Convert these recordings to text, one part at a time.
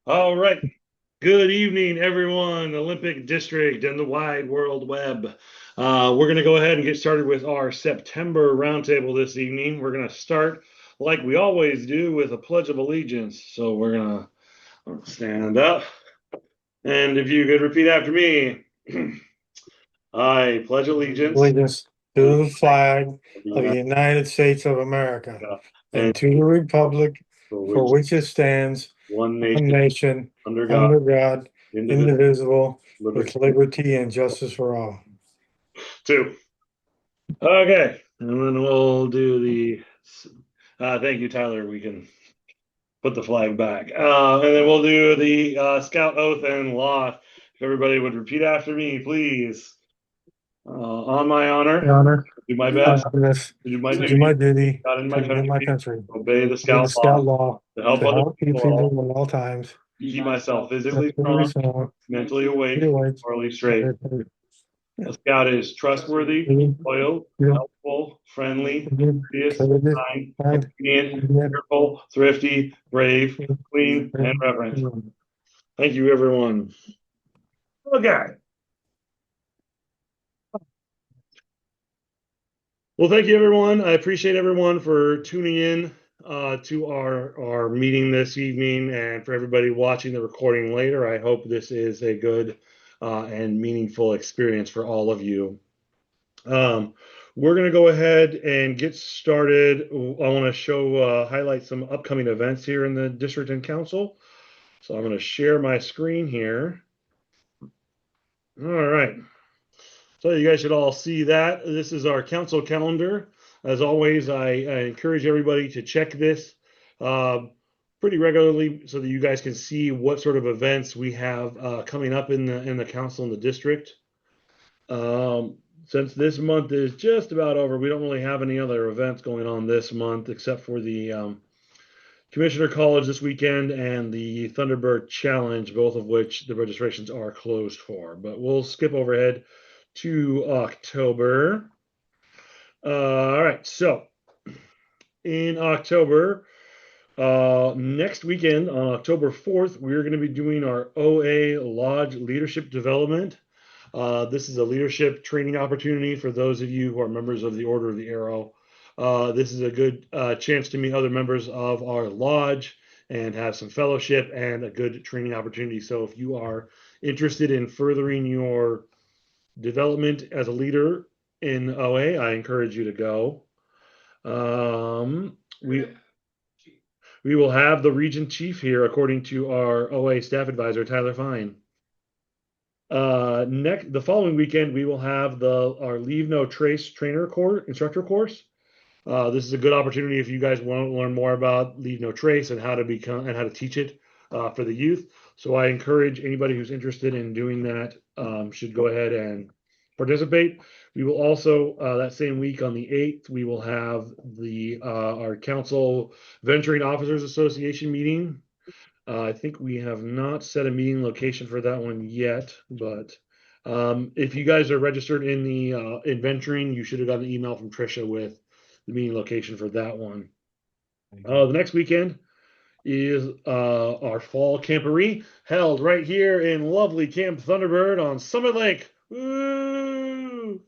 All right. Good evening, everyone, Olympic District and the wide world web. We're going to go ahead and get started with our September roundtable this evening. We're going to start, like we always do, with a Pledge of Allegiance. So we're going to stand up. And if you could repeat after me, I pledge allegiance Allegiance to the to the flag flag of the of the United United States of America States and and to the republic for for which which it stands, one one nation nation, under God, under God, indivisible, indivisible, liberty. with liberty and justice for all. Two. Okay, and then we'll do the. Thank you, Tyler. We can put the flag back, and then we'll do the Scout oath and law. If everybody would repeat after me, please. On my honor, Honor, do my best happiness, to do my to do duty, my duty, God in to my defend my country, country, obey the obey the Scout law, scout law, to help to other help people people at all times, keep myself physically physically strong, strong, mentally awake, mentally morally straight. awake, A Scout is trustworthy, you loyal, know, helpful, friendly, courteous, courageous, kind, kind, obedient, obedient, cheerful, thrifty, brave, clean, and reverent. Thank you, everyone. Okay. Well, thank you, everyone. I appreciate everyone for tuning in to our meeting this evening, and for everybody watching the recording later. I hope this is a good and meaningful experience for all of you. Um, we're going to go ahead and get started. I want to highlight some upcoming events here in the district and council. So I'm going to share my screen here. All right. So you guys should all see that. This is our council calendar. As always, I encourage everybody to check this uh, pretty regularly so that you guys can see what sort of events we have coming up in the council and the district. Um, since this month is just about over, we don't really have any other events going on this month except for the Commissioner College this weekend and the Thunderbird Challenge, both of which the registrations are closed for. But we'll skip overhead to October. All right, so in October, next weekend on October 4th, we're going to be doing our OA Lodge Leadership Development. This is a leadership training opportunity for those of you who are members of the Order of the Arrow. This is a good chance to meet other members of our lodge and have some fellowship and a good training opportunity. So if you are interested in furthering your development as a leader in OA, I encourage you to go. We will have the region chief here, according to our OA staff advisor, Tyler Fine. The following weekend, we will have our Leave No Trace instructor course. This is a good opportunity if you guys want to learn more about Leave No Trace and how to teach it for the youth. So I encourage anybody who's interested in doing that should go ahead and participate. We will also that same week on the 8th, we will have the our council venturing officers association meeting. I think we have not set a meeting location for that one yet, but if you guys are registered in the in venturing, you should have got an email from Trisha with the meeting location for that one. The next weekend is our fall camporee held right here in lovely Camp Thunderbird on Summit Lake. Woo!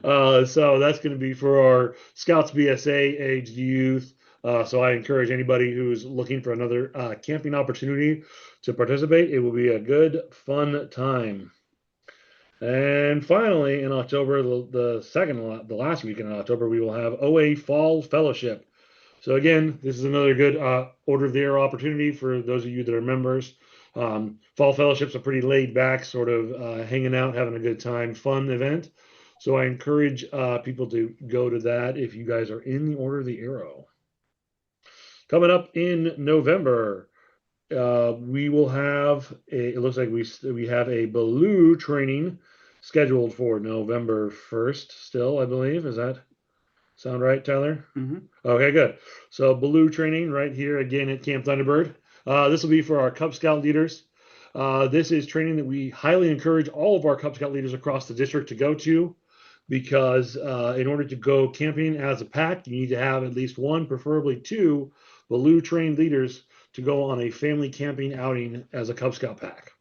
So that's going to be for our Scouts BSA aged youth. So I encourage anybody who's looking for another camping opportunity to participate. It will be a good, fun time. And finally, in October, the last weekend in October, we will have OA Fall Fellowship. So again, this is another good Order of the Arrow opportunity for those of you that are members. Fall Fellowship's a pretty laid back, sort of hanging out, having a good time, fun event. So I encourage people to go to that if you guys are in the Order of the Arrow. Coming up in November, we will have it looks like we have a Baloo training scheduled for November 1st still, I believe. Is that sound right, Tyler? Mm-hmm. Okay, good. So Baloo training right here again at Camp Thunderbird. This will be for our Cub Scout leaders. This is training that we highly encourage all of our Cub Scout leaders across the district to go to because in order to go camping as a pack, you need to have at least one, preferably two, Baloo trained leaders to go on a family camping outing as a Cub Scout pack.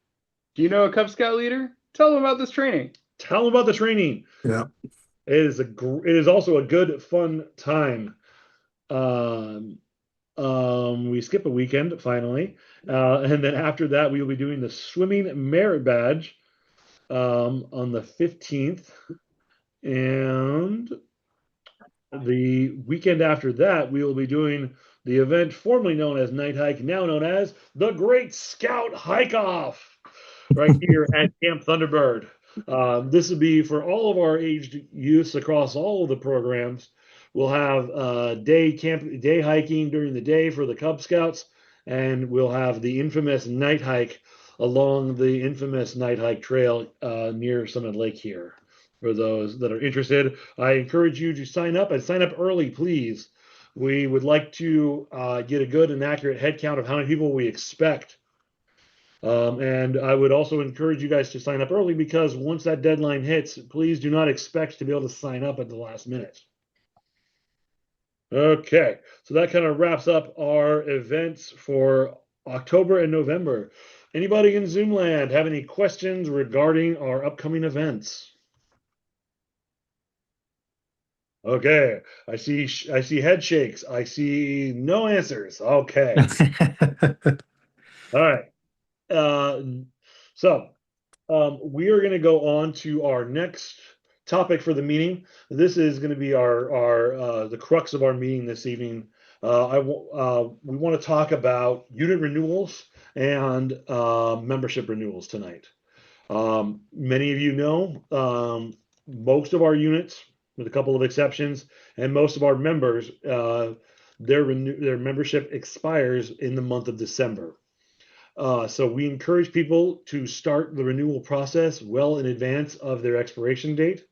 Do you know a Cub Scout leader? Tell them about this training. Tell them about the training. Yeah. It is also a good fun time. Um, we skip a weekend finally, and then after that we will be doing the swimming merit badge on the 15th, and the weekend after that we will be doing the event formerly known as Night Hike, now known as the Great Scout Hike Off, right here at Camp Thunderbird. This will be for all of our aged youths across all of the programs. We'll have day hiking during the day for the Cub Scouts, and we'll have the infamous night hike along the infamous night hike trail near Summit Lake here. For those that are interested, I encourage you to sign up and sign up early, please. We would like to get a good and accurate head count of how many people we expect. And I would also encourage you guys to sign up early because once that deadline hits, please do not expect to be able to sign up at the last minute. Okay, so that kind of wraps up our events for October and November. Anybody in Zoom land have any questions regarding our upcoming events? Okay, I see head shakes. I see no answers. Okay. All right. Uh, so we are going to go on to our next topic for the meeting. This is going to be our the crux of our meeting this evening. We want to talk about unit renewals and membership renewals tonight. Many of you know most of our units, with a couple of exceptions, and most of our members, their membership expires in the month of December. So we encourage people to start the renewal process well in advance of their expiration date.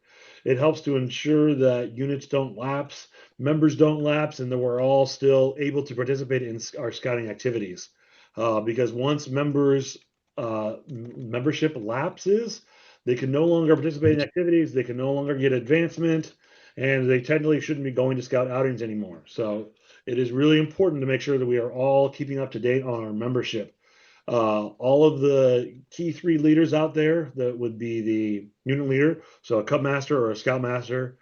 It helps to ensure that units don't lapse, members don't lapse, and that we're all still able to participate in our scouting activities. Because once membership lapses, they can no longer participate in activities, they can no longer get advancement, and they technically shouldn't be going to scout outings anymore. So it is really important to make sure that we are all keeping up to date on our membership. All of the key three leaders out there that would be the unit leader, so a Cub Master or a Scout Master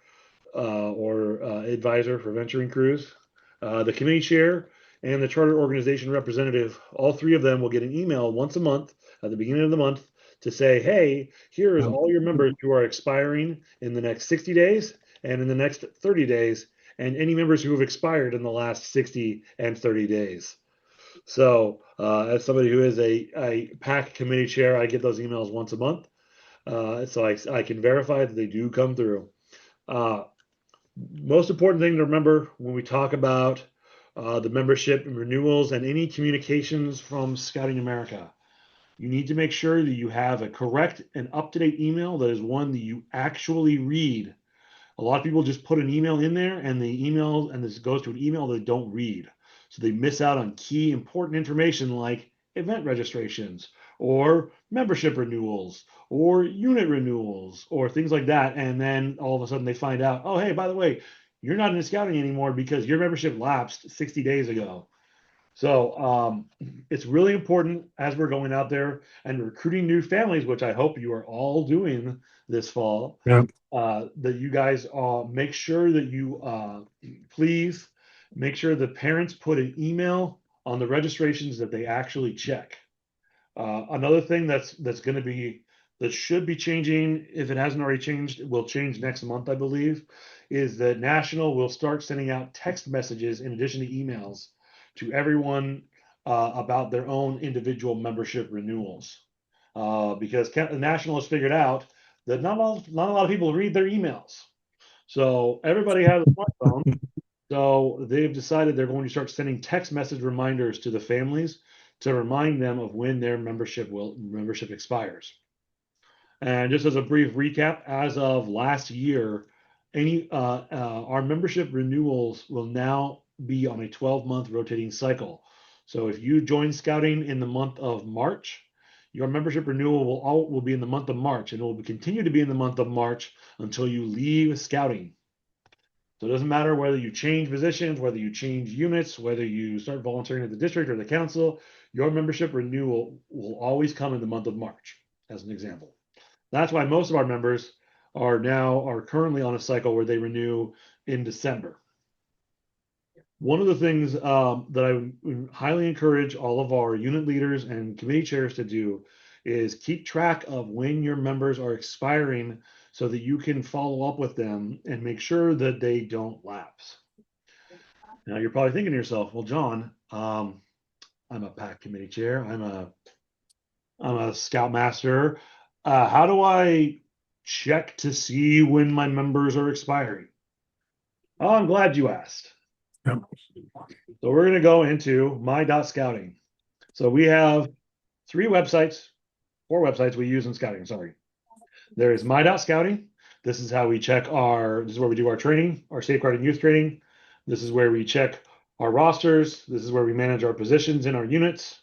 or advisor for venturing crews, the committee chair, and the charter organization representative. All three of them will get an email once a month at the beginning of the month to say, hey, here is all your members who are expiring in the next 60 days and in the next 30 days, and any members who have expired in the last 60 and 30 days. So, as somebody who is a PAC committee chair, I get those emails once a month. So I can verify that they do come through. Most important thing to remember when we talk about the membership and renewals and any communications from Scouting America, you need to make sure that you have a correct and up-to-date email that is one that you actually read. A lot of people just put an email in there and this goes to an email they don't read. So they miss out on key important information like event registrations or membership renewals or unit renewals or things like that. And then all of a sudden they find out, oh, hey, by the way, you're not in scouting anymore because your membership lapsed 60 days ago. So it's really important as we're going out there and recruiting new families, which I hope you are all doing this fall. Yeah. That you guys make sure that you please make sure the parents put an email on the registrations that they actually check. Another thing that should be changing, if it hasn't already changed, it will change next month, I believe, is that National will start sending out text messages in addition to emails to everyone about their own individual membership renewals. Because National has figured out that not a lot of people read their emails. So everybody has a smartphone. So they've decided they're going to start sending text message reminders to the families to remind them of when their membership expires. And just as a brief recap, as of last year, our membership renewals will now be on a 12-month rotating cycle. So if you join scouting in the month of March, your membership renewal will be in the month of March, and it will continue to be in the month of March until you leave scouting. So it doesn't matter whether you change positions, whether you change units, whether you start volunteering at the district or the council, your membership renewal will always come in the month of March, as an example. That's why most of our members are currently on a cycle where they renew in December. One of the things that I would highly encourage all of our unit leaders and committee chairs to do is keep track of when your members are expiring so that you can follow up with them and make sure that they don't lapse. Now you're probably thinking to yourself, well, John, I'm a PAC committee chair. I'm a scoutmaster. How do I check to see when my members are expiring? Oh, I'm glad you asked. Yep. So we're going to go into my.scouting. So we have four websites we use in scouting. Sorry. There is my.scouting. This is how we check this is where we do our training, our safeguarding youth training. This is where we check our rosters. This is where we manage our positions in our units.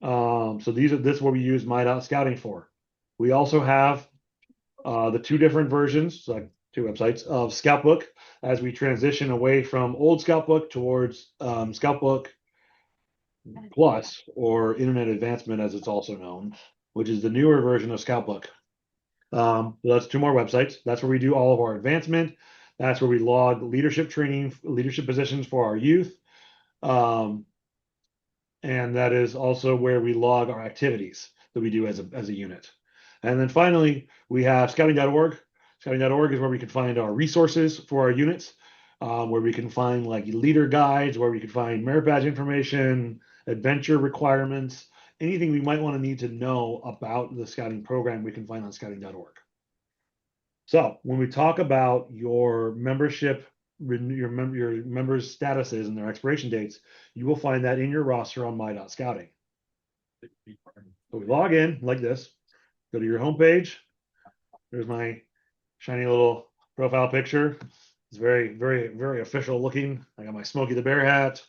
So this is what we use my.scouting for. We also have the two different versions, like two websites of Scoutbook as we transition away from old Scoutbook towards Scoutbook Plus, or Internet Advancement as it's also known, which is the newer version of Scoutbook. So that's two more websites. That's where we do all of our advancement. That's where we log leadership training, leadership positions for our youth. And that is also where we log our activities that we do as a unit. And then finally, we have scouting.org. Scouting.org is where we can find our resources for our units, where we can find like leader guides, where we can find merit badge information, adventure requirements, anything we might want to need to know about the scouting program, we can find on scouting.org. So when we talk about your membership, your members' statuses and their expiration dates, you will find that in your roster on my.scouting. So we log in like this, go to your homepage. There's my shiny little profile picture. It's very, very, very official looking. I got my Smokey the Bear hat.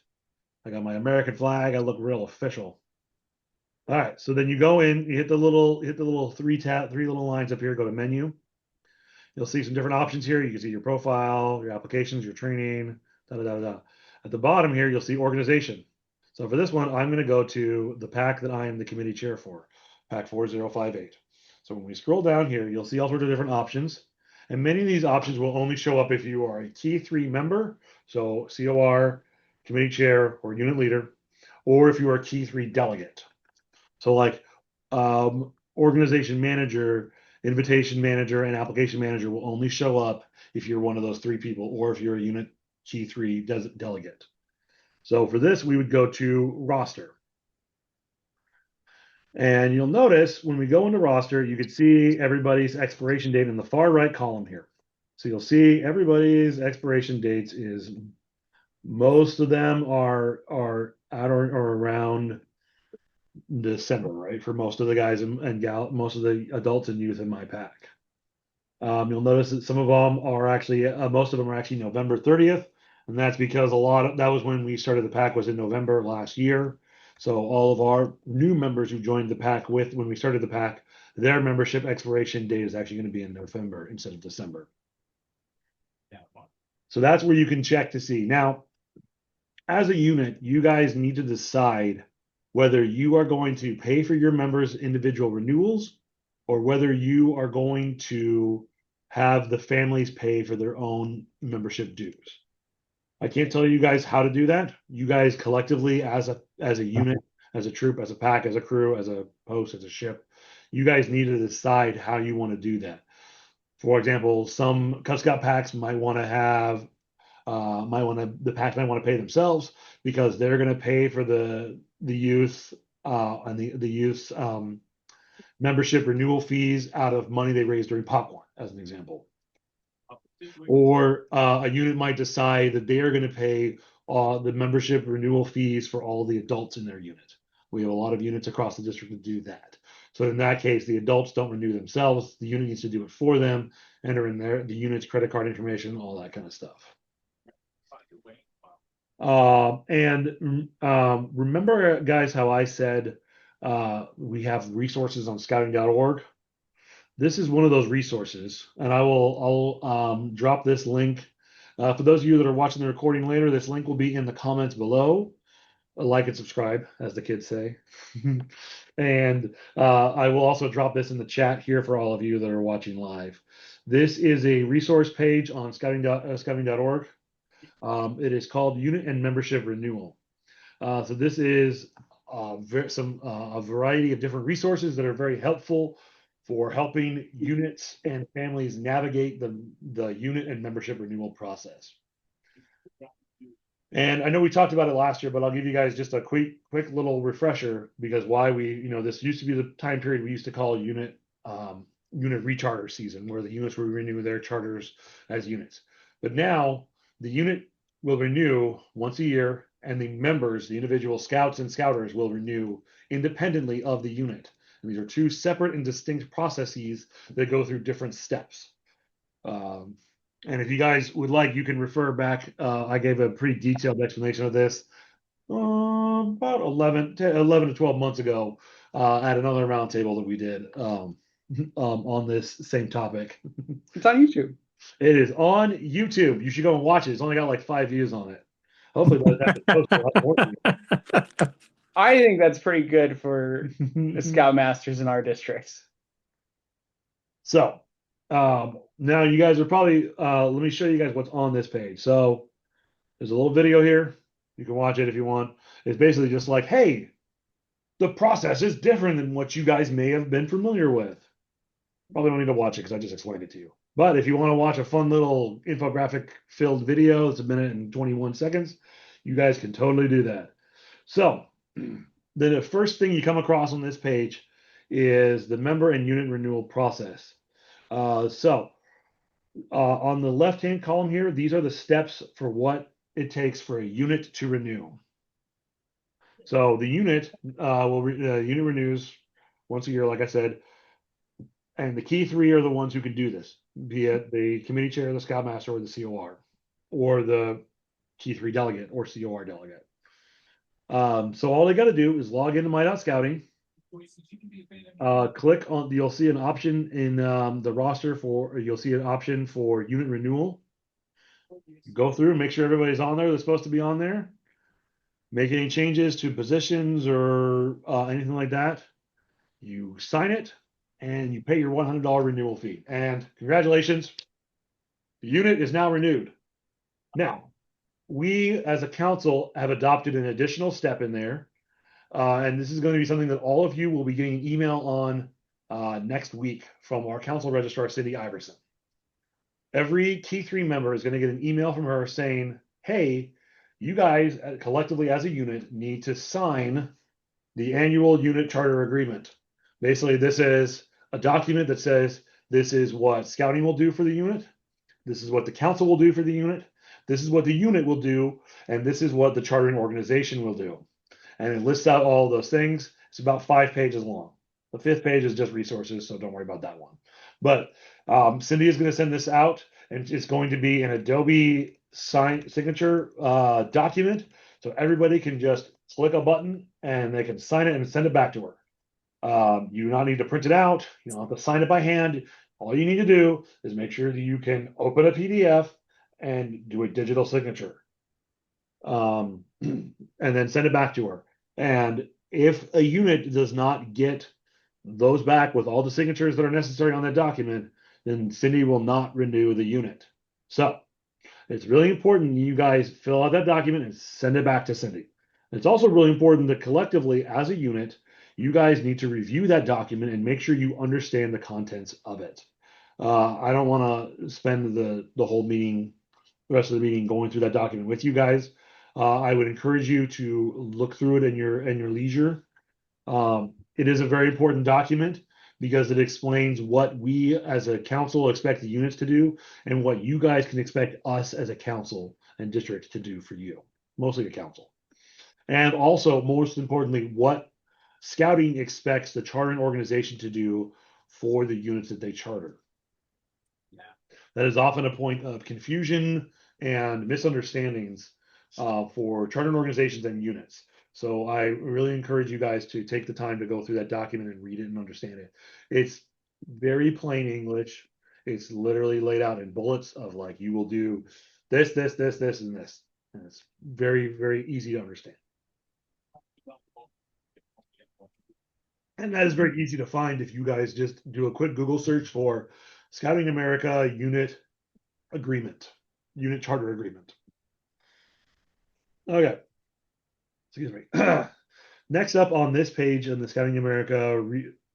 I got my American flag. I look real official. All right, so then you go in, you hit the little three little lines up here, go to menu. You'll see some different options here. You can see your profile, your applications, your training, da da da da. At the bottom here, you'll see organization. So for this one, I'm going to go to the PAC that I am the committee chair for, PAC 4058. So when we scroll down here, you'll see all sorts of different options. And many of these options will only show up if you are a Key 3 member, so COR, committee chair, or unit leader, or if you are a Key 3 delegate. So like organization manager, invitation manager, and application manager will only show up if you're one of those three people, or if you're a unit Key 3 delegate. So for this, we would go to roster. And you'll notice when we go into roster, you can see everybody's expiration date in the far right column here. So you'll see everybody's expiration dates is, most of them are at or around December, right? For most of the guys and most of the adults and youth in my PAC. You'll notice that some of them are actually, most of them are actually November 30th. And that's because that was when we started the PAC, was in November last year. So all of our new members who joined the PAC when we started the PAC, their membership expiration date is actually going to be in November instead of December. So that's where you can check to see. Now, as a unit, you guys need to decide whether you are going to pay for your members' individual renewals or whether you are going to have the families pay for their own membership dues. I can't tell you guys how to do that. You guys collectively, as a unit, as a troop, as a PAC, as a crew, as a post, as a ship, you guys need to decide how you want to do that. For example, some Cub Scout PACs might want to have, the PACs might want to pay themselves because they're going to pay for the youth and the youth membership renewal fees out of money they raised during popcorn, as an example. Or a unit might decide that they are going to pay the membership renewal fees for all the adults in their unit. We have a lot of units across the district that do that. So in that case, the adults don't renew themselves. The unit needs to do it for them, enter in the unit's credit card information, all that kind of stuff. Remember, guys, how I said we have resources on scouting.org? This is one of those resources, and I'll drop this link For those of you that are watching the recording later, this link will be in the comments below. Like and subscribe, as the kids say. And I will also drop this in the chat here for all of you that are watching live. This is a resource page on scouting.org. It is called Unit and Membership Renewal. So this is a variety of different resources that are very helpful for helping units and families navigate the unit and membership renewal process. And I know we talked about it last year, but I'll give you guys just a quick little refresher, because this used to be the time period we used to call unit recharter season, where the units will renew their charters as units. But now the unit will renew once a year, and the members, the individual scouts and scouters, will renew independently of the unit. And these are two separate and distinct processes that go through different steps. And if you guys would like, you can refer back. I gave a pretty detailed explanation of this about 11 to 12 months ago at another roundtable that we did on this same topic. It's on YouTube. It is on YouTube. You should go and watch it. It's only got like 5 views on it. Hopefully by the time it's posted, we'll have more views. I think that's pretty good for the scoutmasters in our districts. So now you guys are probably let me show you guys what's on this page. So there's a little video here. You can watch it if you want. It's basically just like, hey, the process is different than what you guys may have been familiar with. Probably don't need to watch it because I just explained it to you. But if you want to watch a fun little infographic filled video, it's 1 minute and 21 seconds, you guys can totally do that. So the first thing you come across on this page is the member and unit renewal process. On the left-hand column here, these are the steps for what it takes for a unit to renew. So the unit unit renews once a year, like I said, and the key three are the ones who can do this, be it the committee chair, the scoutmaster, or the COR, or the key three delegate or COR delegate. So all they got to do is log into my.scouting. Click on, you'll see an option in the roster you'll see an option for unit renewal. Go through, make sure everybody's on there that's supposed to be on there. Make any changes to positions or anything like that. You sign it and you pay your $100 renewal fee. And congratulations, the unit is now renewed. Now, we as a council have adopted an additional step in there. And this is going to be something that all of you will be getting an email on next week from our council registrar, Cindy Iverson. Every T3 member is going to get an email from her saying, hey, you guys collectively as a unit need to sign the annual unit charter agreement. Basically, this is a document that says this is what scouting will do for the unit. This is what the council will do for the unit. This is what the unit will do. And this is what the chartering organization will do. And it lists out all those things. It's about 5 pages long. The 5th page is just resources, so don't worry about that one. But Cindy is going to send this out, and it's going to be an Adobe signature document, so everybody can just click a button and they can sign it and send it back to her. You do not need to print it out. You don't have to sign it by hand. All you need to do is make sure that you can open a PDF and do a digital signature, and then send it back to her. And if a unit does not get those back with all the signatures that are necessary on that document, then Cindy will not renew the unit. So it's really important you guys fill out that document and send it back to Cindy. It's also really important that collectively as a unit, you guys need to review that document and make sure you understand the contents of it. I don't want to spend the whole meeting, the rest of the meeting, going through that document with you guys. I would encourage you to look through it in your leisure. It is a very important document because it explains what we as a council expect the units to do and what you guys can expect us as a council and district to do for you, mostly the council. And also, most importantly, what scouting expects the chartering organization to do for the units that they charter. That is often a point of confusion and misunderstandings for chartering organizations and units. So I really encourage you guys to take the time to go through that document and read it and understand it. It's very plain English. It's literally laid out in bullets of like, you will do this, and this. And it's very, very easy to understand. And that is very easy to find if you guys just do a quick Google search for Scouting America Unit Agreement, Unit Charter Agreement. Okay. Excuse me. Next up on this page in the Scouting America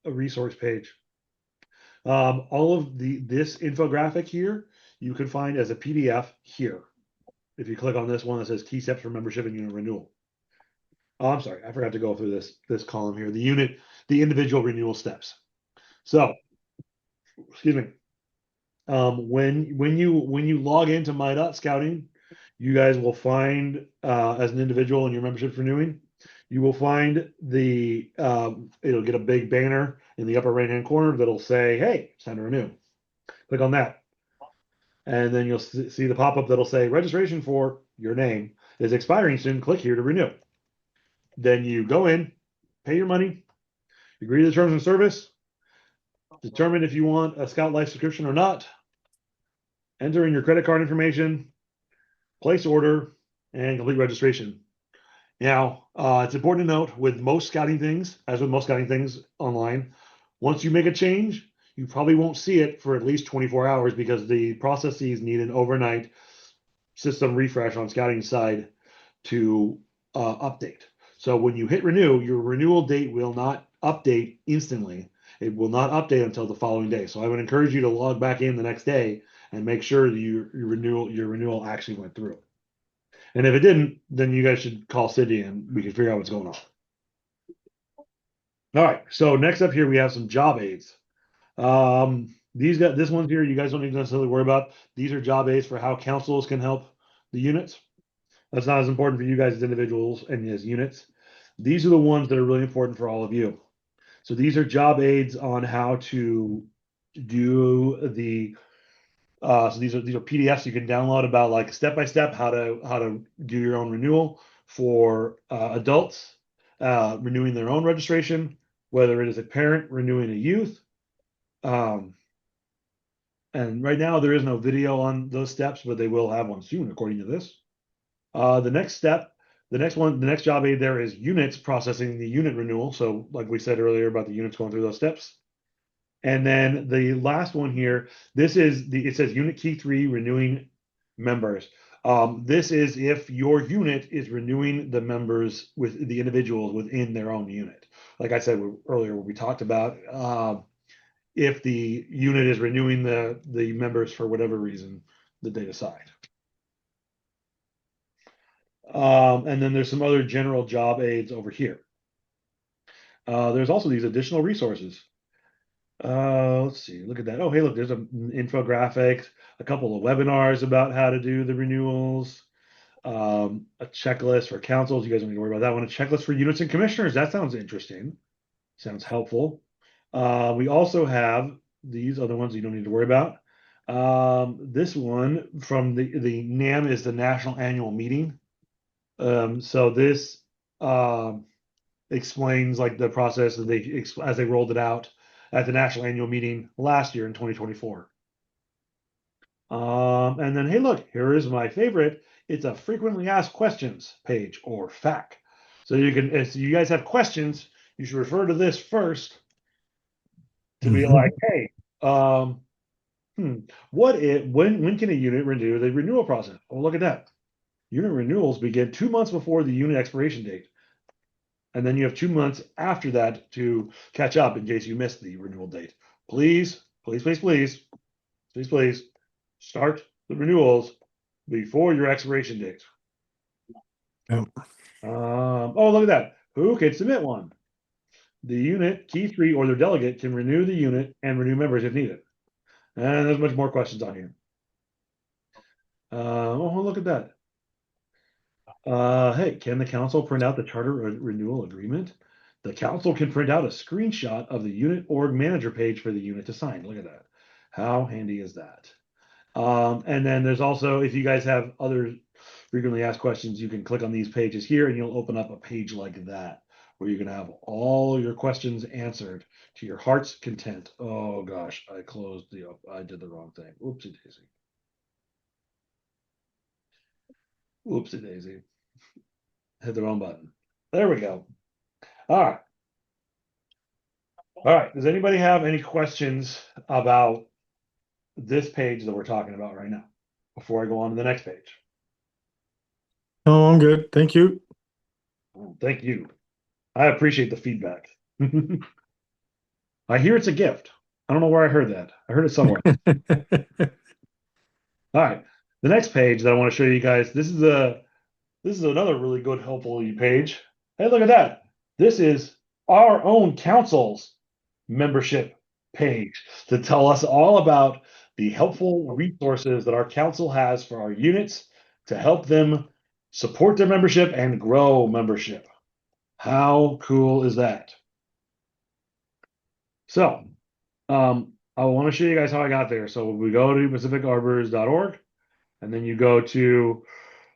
resource page, all of this infographic here you can find as a PDF here. If you click on this one that says key steps for membership and unit renewal. Oh, I'm sorry, I forgot to go through this column here. The individual renewal steps. So, excuse me. When you log into my.scouting, you guys will find as an individual and your membership's renewing, you will find it'll get a big banner in the upper right hand corner that'll say, hey, it's time to renew. Click on that. And then you'll see the pop-up that'll say registration for your name is expiring soon. Click here to renew. Then you go in, pay your money, agree to the terms of service, determine if you want a Scout Life subscription or not, enter in your credit card information, place order, and complete registration. Now, it's important to note with most scouting things, as with most scouting things online, once you make a change, you probably won't see it for at least 24 hours because the processes need an overnight system refresh on scouting side to update. So when you hit renew, your renewal date will not update instantly. It will not update until the following day. So I would encourage you to log back in the next day and make sure that your renewal actually went through. And if it didn't, then you guys should call Cindy and we can figure out what's going on. All right. So next up here we have some job aids. This one's here you guys don't need to necessarily worry about. These are job aids for how councils can help the units. That's not as important for you guys as individuals and as units. These are the ones that are really important for all of you. So these are job aids on how to do so these are PDFs you can download about like step by step how to do your own renewal for adults renewing their own registration, whether it is a parent renewing a youth. And right now there is no video on those steps, but they will have one soon, according to this. The next job aid there is units processing the unit renewal. So like we said earlier about the units going through those steps. And then the last one here, it says unit key 3 renewing members. This is if your unit is renewing the members with the individuals within their own unit. Like I said earlier, when we talked about if the unit is renewing the members for whatever reason that they decide. And then there's some other general job aids over here. There's also these additional resources. Let's see, look at that. Oh, hey, look, there's an infographic, a couple of webinars about how to do the renewals, a checklist for councils. You guys don't need to worry about that one. A checklist for units and commissioners. That sounds interesting. Sounds helpful. We also have these other ones you don't need to worry about. This one from the NAM is the National Annual Meeting. So this explains like the process that as they rolled it out at the National Annual Meeting last year in 2024. And then, hey, look, here is my favorite. It's a frequently asked questions page or FAQ. So you can, if you guys have questions, you should refer to this first to be like, hey, when can a unit renew the renewal process? Oh, look at that. Unit renewals begin 2 months before the unit expiration date. And then you have 2 months after that to catch up in case you missed the renewal date. Please, please, please, please, please, please start the renewals before your expiration date. Yep. Oh, look at that. Who can submit one? The unit, key 3, or their delegate can renew the unit and renew members if needed. And there's much more questions on here. Oh, look at that. Hey, can the council print out the charter renewal agreement? The council can print out a screenshot of the unit org manager page for the unit to sign. Look at that. How handy is that? And then there's also, if you guys have other frequently asked questions, you can click on these pages here and you'll open up a page like that where you can have all your questions answered to your heart's content. Oh gosh, I did the wrong thing. Oopsie daisy. Whoopsie daisy. Hit the wrong button. There we go. All right. All right. Does anybody have any questions about this page that we're talking about right now before I go on to the next page? No, I'm good. Thank you. Thank you. I appreciate the feedback. I hear it's a gift. I don't know where I heard that. I heard it somewhere. All right. The next page that I want to show you guys, this is another really good helpful page. Hey, look at that. This is our own council's membership page to tell us all about the helpful resources that our council has for our units to help them support their membership and grow membership. How cool is that? So, I want to show you guys how I got there. So we go to pacificarbors.org, and then you go to,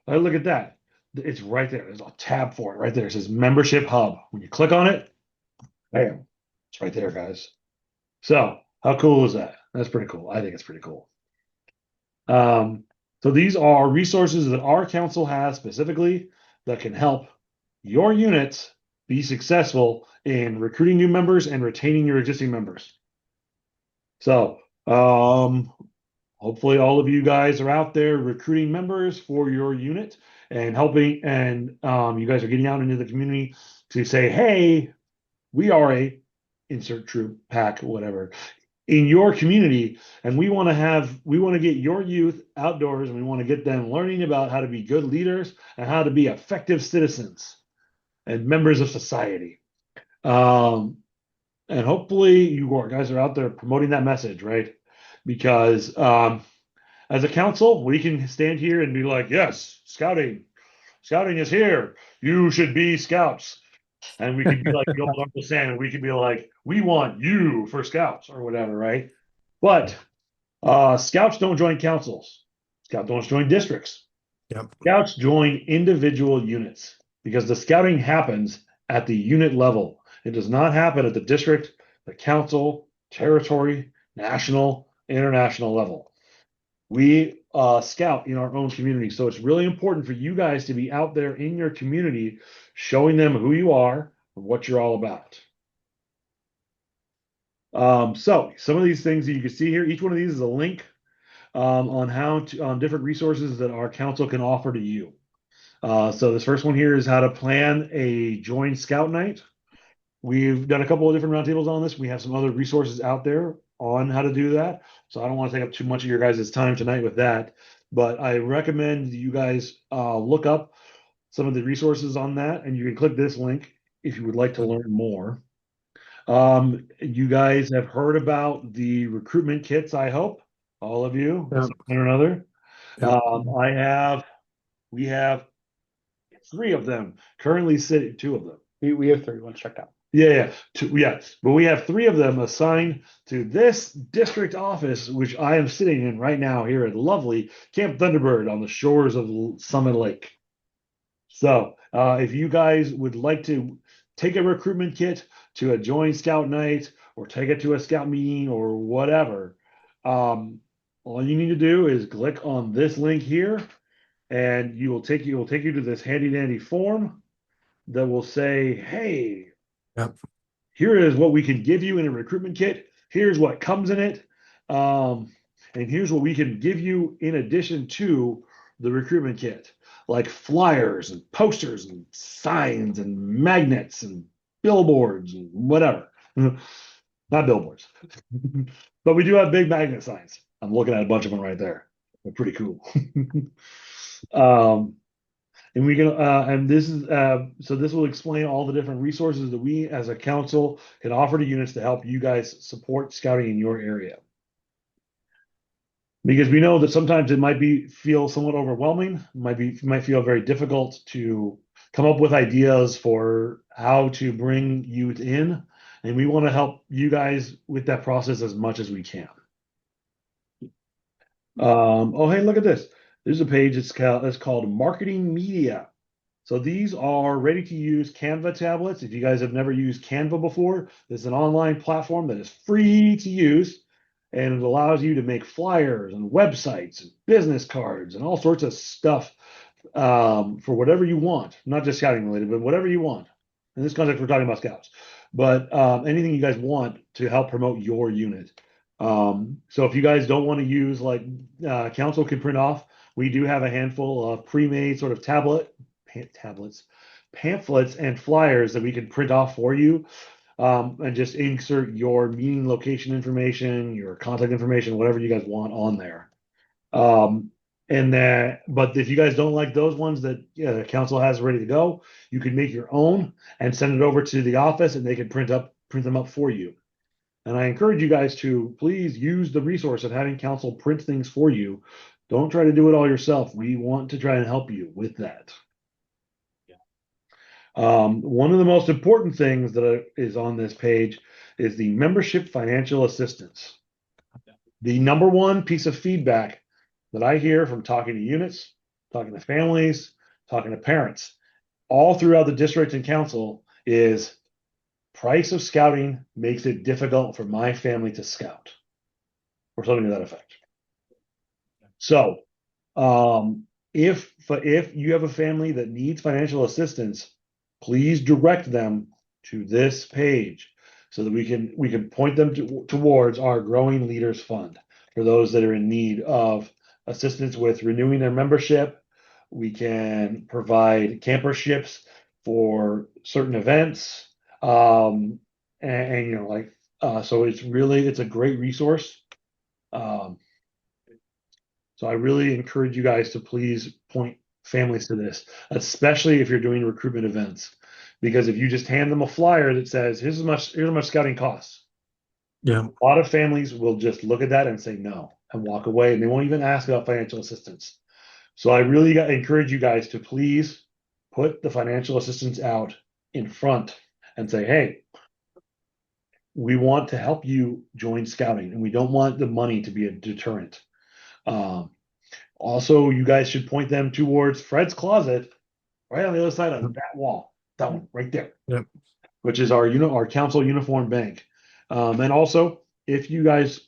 look at that. It's right there. There's a tab for it right there. It says Membership Hub. When you click on it, bam, it's right there, guys. So how cool is that? That's pretty cool. I think it's pretty cool. So these are resources that our council has specifically that can help your units be successful in recruiting new members and retaining your existing members. So hopefully all of you guys are out there recruiting members for your unit and helping, and you guys are getting out into the community to say, hey, we are a insert troop, pack, whatever, in your community, and we want to get your youth outdoors, and we want to get them learning about how to be good leaders and how to be effective citizens and members of society. And hopefully you guys are out there promoting that message, right? Because as a council, we can stand here and be like, yes, scouting is here. You should be scouts. And we could be like the old Uncle Sam, and we could be like, we want you for scouts or whatever, right? But scouts don't join councils. Scouts don't join districts. Yep. Scouts join individual units because the scouting happens at the unit level. It does not happen at the district, the council, territory, national, international level. We scout in our own community. So it's really important for you guys to be out there in your community, showing them who you are and what you're all about. So some of these things that you can see here, each one of these is a link on different resources that our council can offer to you. So this first one here is how to plan a joint scout night. We've done a couple of different roundtables on this. We have some other resources out there on how to do that. So I don't want to take up too much of your guys' time tonight with that, but I recommend you guys look up some of the resources on that, and you can click this link if you would like to learn more. You guys have heard about the recruitment kits, I hope, all of you, Yep. something or another. Yep. We have 3 of them currently sitting, 2 of them. We have 3 ones checked out. Yeah. But we have 3 of them assigned to this district office, which I am sitting in right now here at lovely Camp Thunderbird on the shores of Summit Lake. So if you guys would like to take a recruitment kit to a joint scout night or take it to a scout meeting or whatever, all you need to do is click on this link here, and it will take you to this handy dandy form that will say, hey, Yep. here is what we can give you in a recruitment kit. Here's what comes in it. And here's what we can give you in addition to the recruitment kit, like flyers and posters and signs and magnets and billboards and whatever. Not billboards, but we do have big magnet signs. I'm looking at a bunch of them right there. They're pretty cool. And we can, and this is, so this will explain all the different resources that we as a council can offer to units to help you guys support scouting in your area. Because we know that sometimes it might feel somewhat overwhelming, might feel very difficult to come up with ideas for how to bring youth in, and we want to help you guys with that process as much as we can. Oh, hey, look at this. There's a page that's called Marketing Media. So these are ready to use Canva tablets. If you guys have never used Canva before, it's an online platform that is free to use, and it allows you to make flyers and websites and business cards and all sorts of stuff for whatever you want, not just scouting related, but whatever you want. In this context, we're talking about scouts, but anything you guys want to help promote your unit. So if you guys don't want to use like council can print off, we do have a handful of pre-made sort of tablets, pamphlets, and flyers that we can print off for you, and just insert your meeting location information, your contact information, whatever you guys want on there. And that, but if you guys don't like those ones that the council has ready to go, you can make your own and send it over to the office, and they can print them up for you. And I encourage you guys to please use the resource of having council print things for you. Don't try to do it all yourself. We want to try and help you with that. One of the most important things that is on this page is the membership financial assistance. The number one piece of feedback that I hear from talking to units, talking to families, talking to parents, all throughout the district and council is price of scouting makes it difficult for my family to scout, or something to that effect. So, if you have a family that needs financial assistance, please direct them to this page so that we can point them towards our Growing Leaders Fund for those that are in need of assistance with renewing their membership. We can provide camperships for certain events, and you know, like so it's a great resource. So I really encourage you guys to please point families to this, especially if you're doing recruitment events, because if you just hand them a flyer that says, here's how much scouting costs, Yeah. a lot of families will just look at that and say no and walk away, and they won't even ask about financial assistance. So I really encourage you guys to please put the financial assistance out in front and say, hey, we want to help you join scouting, and we don't want the money to be a deterrent. Also, you guys should point them towards Fred's Closet, right on the other side of that wall, that one right there, Yep. which is our council uniform bank. And also, if you guys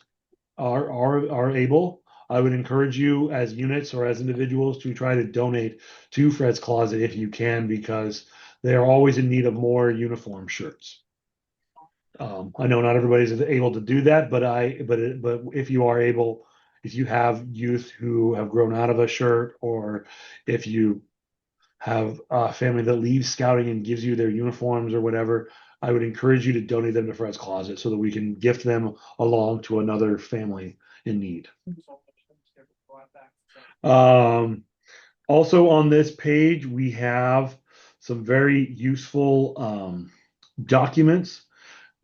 are able, I would encourage you as units or as individuals to try to donate to Fred's Closet if you can, because they are always in need of more uniform shirts. I know not everybody's able to do that, but if you are able, if you have youth who have grown out of a shirt, or if you have a family that leaves scouting and gives you their uniforms or whatever, I would encourage you to donate them to Fred's Closet so that we can gift them along to another family in need. Also on this page, we have some very useful documents.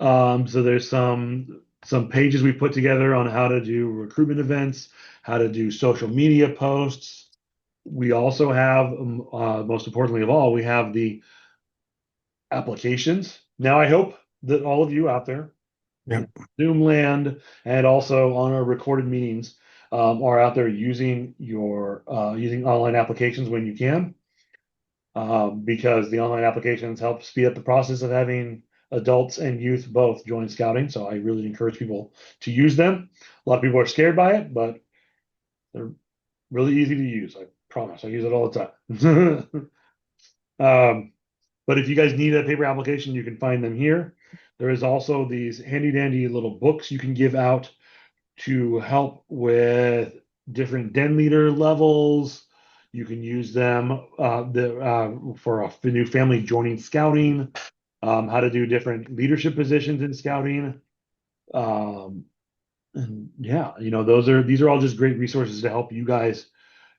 So there's some pages we put together on how to do recruitment events, how to do social media posts. We also have, most importantly of all, we have the applications. Now, I hope that all of you out there, Yep. Zoom land, and also on our recorded meetings, are out there using using online applications when you can, because the online applications help speed up the process of having adults and youth both join scouting. So I really encourage people to use them. A lot of people are scared by it, but they're really easy to use. I promise. I use it all the time. But if you guys need a paper application, you can find them here. There is also these handy dandy little books you can give out to help with different den leader levels. You can use them for a new family joining scouting, how to do different leadership positions in scouting. And yeah, these are all just great resources to help you guys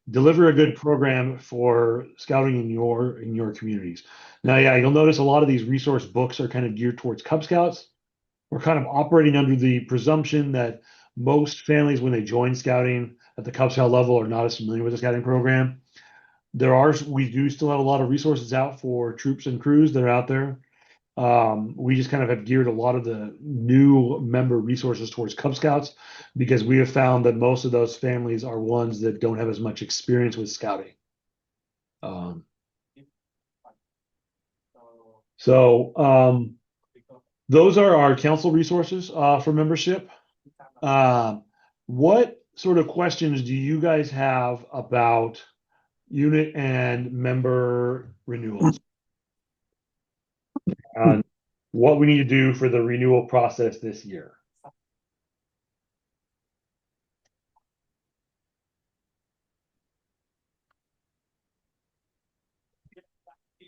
deliver a good program for scouting in your communities. Now, yeah, you'll notice a lot of these resource books are kind of geared towards Cub Scouts. We're kind of operating under the presumption that most families, when they join scouting at the Cub Scout level, are not as familiar with the scouting program. We do still have a lot of resources out for troops and crews that are out there. We just kind of have geared a lot of the new member resources towards Cub Scouts, because we have found that most of those families are ones that don't have as much experience with scouting. Those are our council resources for membership. What sort of questions do you guys have about unit and member renewals on what we need to do for the renewal process this year.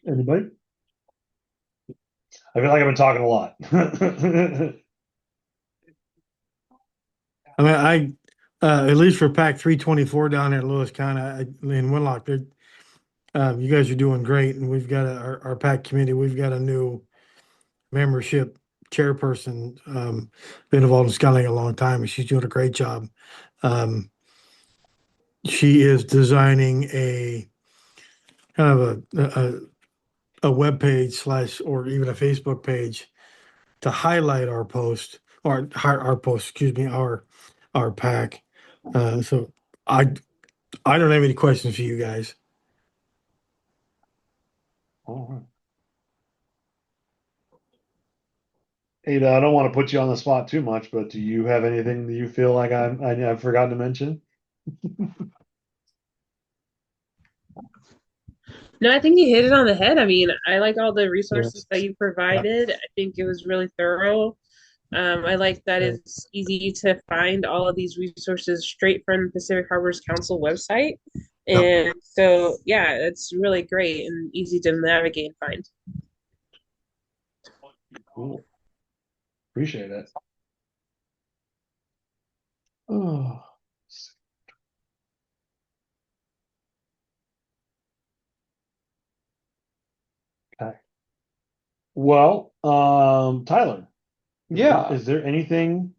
Anybody? I feel like I've been talking a lot. I mean, at least for Pack 324 down here in Lewis County, in Winlock, you guys are doing great, and we've got our Pack committee. We've got a new membership chairperson, been involved in scouting a long time, and she's doing a great job. She is designing a kind of a web page slash or even a Facebook page to highlight our post or our post, excuse me, our pack. So I I don't have any questions for you guys. All right. Ada, I don't want to put you on the spot too much, but do you have anything that you feel like I've forgotten to mention? No, I think you hit it on the head. I mean, I like all the resources that Yes. you provided. I think it was really thorough. I like that Okay. it's easy to find all of these resources straight from the Pacific Harbors Council website. Yep. And so, yeah, it's really great and easy to navigate and find. Cool. Appreciate it. Oh. Okay. Well, Tyler, Yeah. is there anything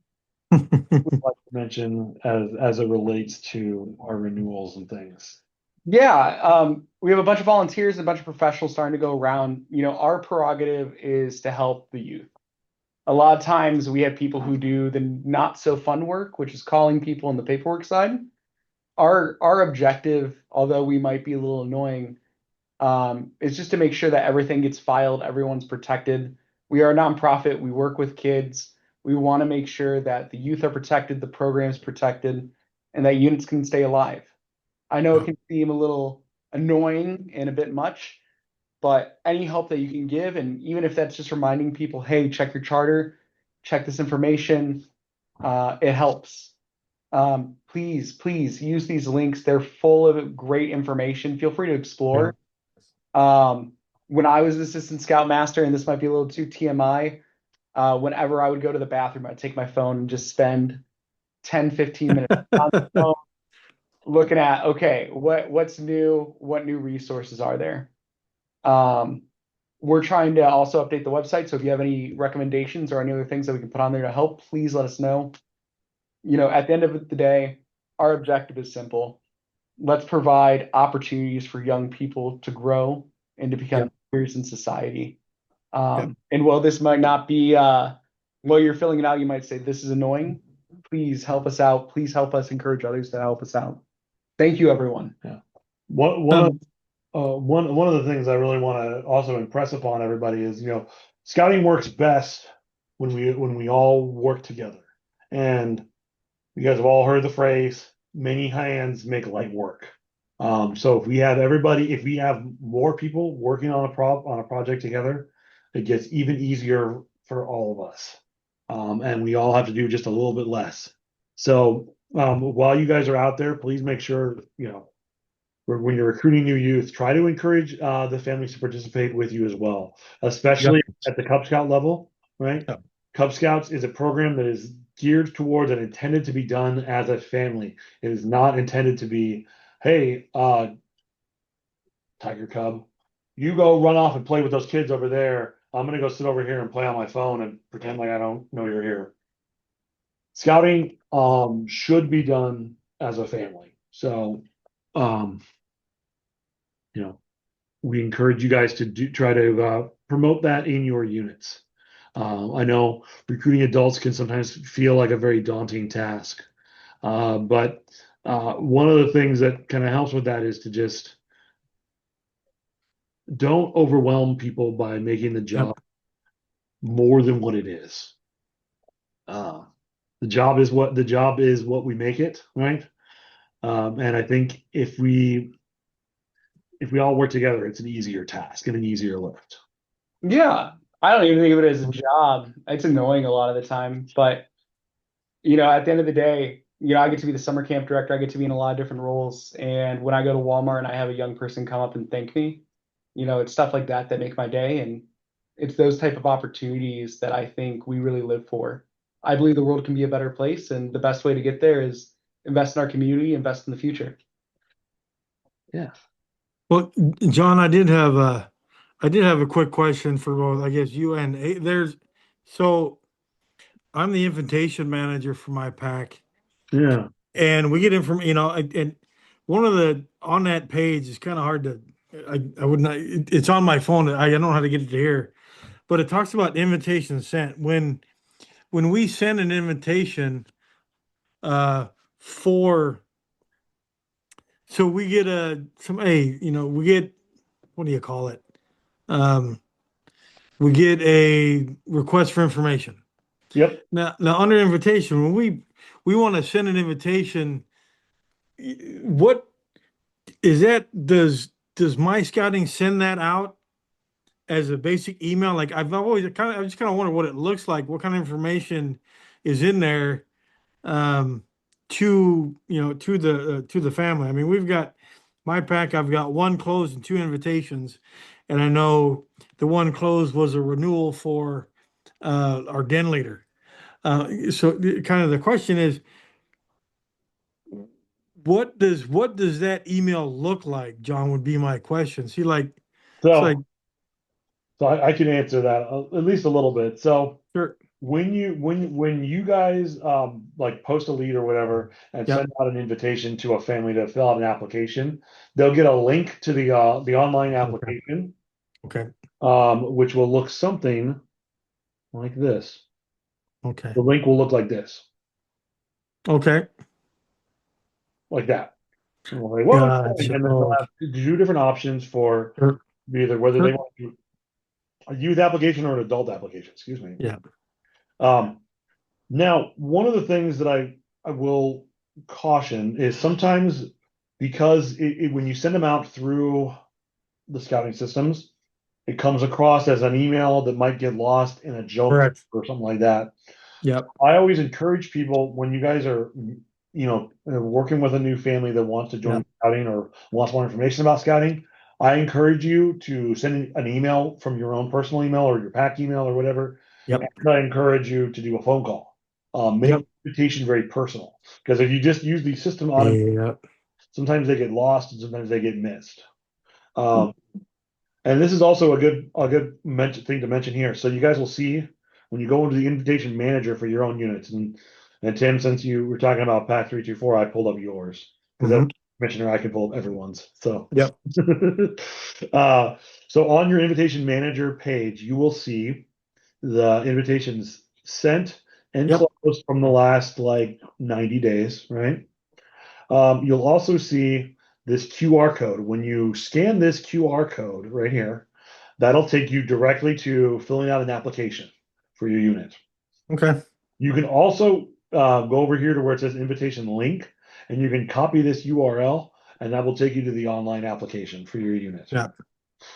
you'd like to mention as it relates to our renewals and things? Yeah, we have a bunch of volunteers and a bunch of professionals starting to go around. Our prerogative is to help the youth. A lot of times we have people who do the not so fun work, which is calling people on the paperwork side. Our objective, although we might be a little annoying, is just to make sure that everything gets filed, everyone's protected. We are a nonprofit, we work with kids. We want to make sure that the youth are protected, the program's protected, and that units can stay alive. I know it can seem a little annoying and a bit much, but any help that you can give, and even if that's just reminding people, hey, check your charter, check this information, it helps. Please use these links. They're full of great information. Feel free to explore. When I was assistant scoutmaster, and this might be a little too TMI, whenever I would go to the bathroom, I'd take my phone and just spend 10, 15 minutes on the phone looking at, okay, what's new? What new resources are there? We're trying to also update the website. So if you have any recommendations or any other things that we can put on there to help, please let us know. At the end of the day, our objective is simple. Let's provide opportunities for young people to grow and to become leaders in society. And while this might not be, while you're filling it out, you might say, this is annoying. Please help us out. Please help us encourage others to help us out. Thank you, everyone. Yeah. One of the things I really want to also impress upon everybody is, scouting works best when we all work together. And you guys have all heard the phrase, many hands make light work. So if we have more people working on a project together, it gets even easier for all of us. And we all have to do just a little bit less. So while you guys are out there, please make sure, when you're recruiting new youth, try to encourage the families to participate with you as well, especially at the Cub Scout level, right? Yep. Cub Scouts is a program that is geared towards and intended to be done as a family. It is not intended to be, hey, Tiger Cub, you go run off and play with those kids over there. I'm gonna go sit over here and play on my phone and pretend like I don't know you're here. Scouting should be done as a family. So you know, we encourage you guys to try to promote that in your units. I know recruiting adults can sometimes feel like a very daunting task, but one of the things that kind of helps with that is to just don't overwhelm people by making the job more than what it is. Uh, the job is what we make it, right? And I think if we if we all work together, it's an easier task and an easier lift. Yeah, I don't even think of it as a job. It's annoying a lot of the time, but at the end of the day, I get to be the summer camp director. I get to be in a lot of different roles. And when I go to Walmart and I have a young person come up and thank me, it's stuff like that that make my day. And it's those type of opportunities that I think we really live for. I believe the world can be a better place, and the best way to get there is invest in our community, invest in the future. Yeah. Well, John, I did have a quick question for both, I guess you and so I'm the invitation manager for my pack, Yeah. and we get information, and one of the on that page is kind of hard to, I would not, it's on my phone. I don't know how to get it to here, but it talks about invitations sent. When we send an invitation, for, so we get we get, what do you call it? Um, we get a request for information. Yep. Now under invitation, when we want to send an invitation, what is that? Does my scouting send that out as a basic email? Like I just kind of wonder what it looks like, what kind of information is in there, to the family. I mean, we've got my pack. I've got one closed and two invitations, and I know the one closed was a renewal for our den leader. So kind of the question is, what does that email look like, John? Would be my question. See, like, it's like, So, I can answer that at least a little bit. So sure, when you guys like post a lead or whatever and yep, send out an invitation to a family to fill out an application, they'll get a link to the online okay, application, okay, which will look something like this. okay, The link will look like this, okay, like that. And we'll say, what? And gotcha. then they'll Oh, have two different options for sure, either whether they sure, want to do a youth application or an adult application. Excuse me. yeah, Um, Now, one of the things that I will caution is sometimes because when you send them out through the scouting systems, it comes across as an email that might get lost in a junk correct, or something like that. yep, I always encourage people when you guys are, working with a new family that wants to join yep, scouting or wants more information about scouting. I encourage you to send an email from your own personal email or your pack email or whatever. yep, And I encourage you to do a phone call. Make yep, the invitation very personal because if you just use the system yep, sometimes they get lost and sometimes they get missed. Um, and this is also a good thing to mention here. So you guys will see when you go into the invitation manager for your own units, and Tim, since you were talking about Pack 324, I pulled up yours because as hmm, commissioner, I can pull up everyone's. So, yep, uh, so on your invitation manager page, you will see the invitations sent and yep, closed from the last like 90 days, right? You'll also see this QR code. When you scan this QR code right here, that'll take you directly to filling out an application for your unit. okay, You can also go over here to where it says invitation link, and you can copy this URL, and that will take you to the online application for your unit. yeah,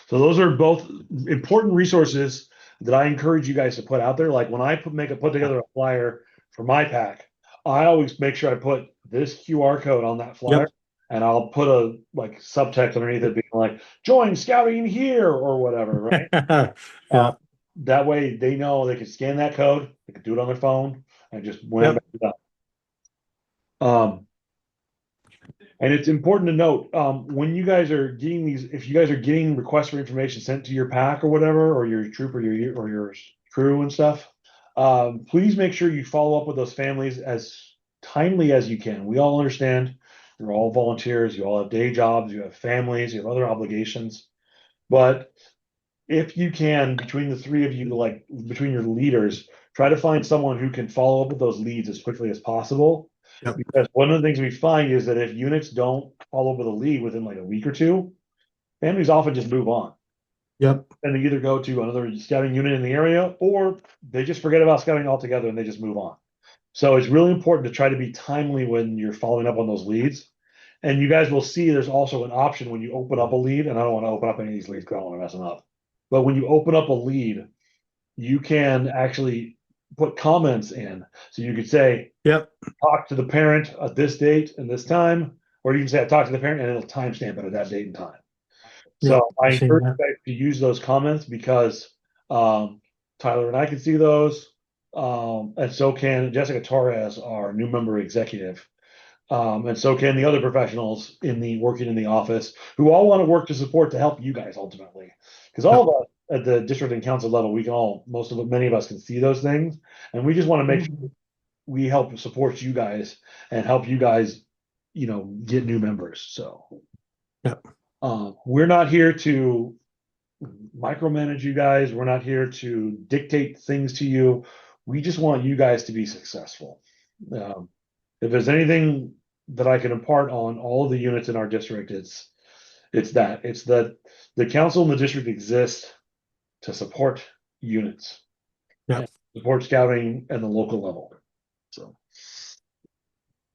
So those are both important resources that I encourage you guys to put out there. Like when I put together a flyer for my pack, I always make sure I put this QR code on that flyer, yep, and I'll put a like subtext underneath it being like "Join scouting here" or whatever, right? Uh, yeah, that way they know they can scan that code, they can do it on their phone, and just wham yep, it up. Um, And it's important to note when you guys are getting these, if you guys are getting requests for information sent to your pack or whatever, or your troop or your crew and stuff, please make sure you follow up with those families as timely as you can. We all understand you're all volunteers, you all have day jobs, you have families, you have other obligations, but if you can, between the three of you, like between your leaders, try to find someone who can follow up with those leads as quickly as possible. yep, Because one of the things we find is that if units don't follow up with a lead within like a week or two, families often just move on. yep, And they either go to another scouting unit in the area or they just forget about scouting altogether and they just move on. So it's really important to try to be timely when you're following up on those leads. And you guys will see there's also an option when you open up a lead, and I don't want to open up any of these leads because I don't want to mess them up. But when you open up a lead, you can actually put comments in. So you could say, Yep. talk to the parent at this date and this time, or you can say, I talked to the parent and it'll timestamp it at that date and time. Yep. So I I've seen encourage that. you guys to use those comments because Tyler and I can see those. And so can Jessica Torres, our new member executive. And so can the other professionals working in the office who all want to work to support to help you guys ultimately. Because all of us at the district and council level, many of us can see those things. And we just want to make sure we help support you guys and help you guys, get new members. So Yep. we're not here to micromanage you guys. We're not here to dictate things to you. We just want you guys to be successful. If there's anything that I can impart on all of the units in our district, it's that the council and the district exist to support units, Yep. and support scouting at the local level. So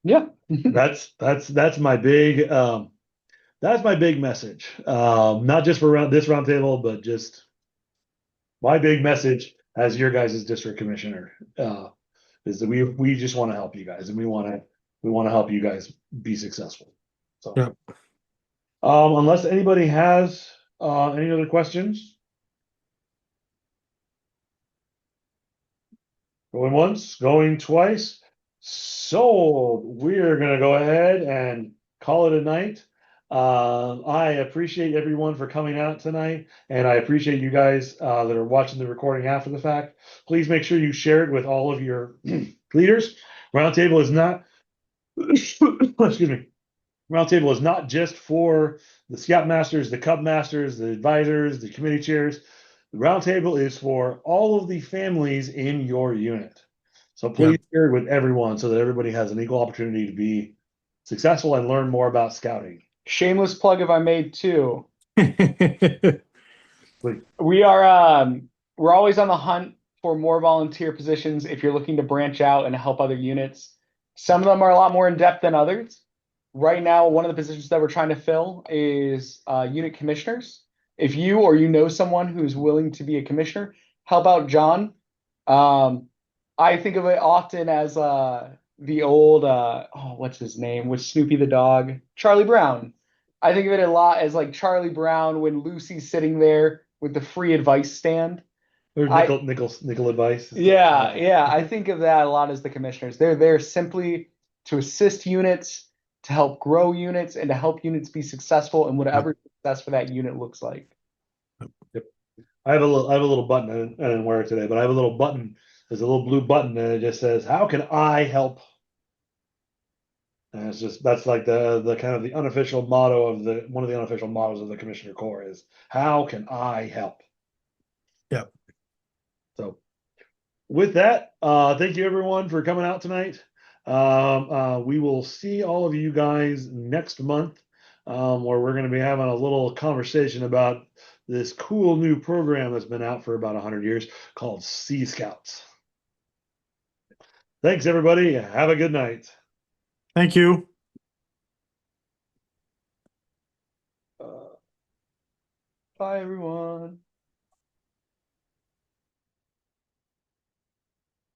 Yeah. that's my big message. Not just for this roundtable, but just my big message as your guys' district commissioner is that we just want to help you guys, and we want to help you guys be successful. So, Yep. unless anybody has any other questions, going once, going twice. So we're gonna go ahead and call it a night. I appreciate everyone for coming out tonight, and I appreciate you guys that are watching the recording after the fact. Please make sure you share it with all of your leaders. Roundtable is not, excuse me. Roundtable is not just for the Scout Masters, the Cub Masters, the advisors, the committee chairs. The Roundtable is for all of the families in your unit. So please share it with everyone so that everybody has an equal opportunity to be successful and learn more about scouting. Shameless plug if I made too. Yep. Please. We're always on the hunt for more volunteer positions if you're looking to branch out and help other units. Some of them are a lot more in depth than others. Right now, one of the positions that we're trying to fill is unit commissioners. If you or you know someone who's willing to be a commissioner, help out John. I think of it often as the old what's his name with Snoopy the dog, Charlie Brown. I think of it a lot as like Charlie Brown when Lucy's sitting there with the free advice stand. Or nickel advice. Yeah. I think of that a lot as the commissioners. They're there simply to assist units, to help grow units, and to help units be successful in whatever success for that unit looks like. Yep. I have a little button. I didn't wear it today, but I have a little button. There's a little blue button, and it just says, "How can I help?" And that's like the kind of the unofficial motto of one of the unofficial mottos of the Commissioner Corps is, "How can I help?" Yep. So with that, thank you everyone for coming out tonight. We will see all of you guys next month, where we're going to be having a little conversation about this cool new program that's been out for about 100 years called Sea Scouts. Thanks, everybody. Have a good night. Thank you. Bye, everyone.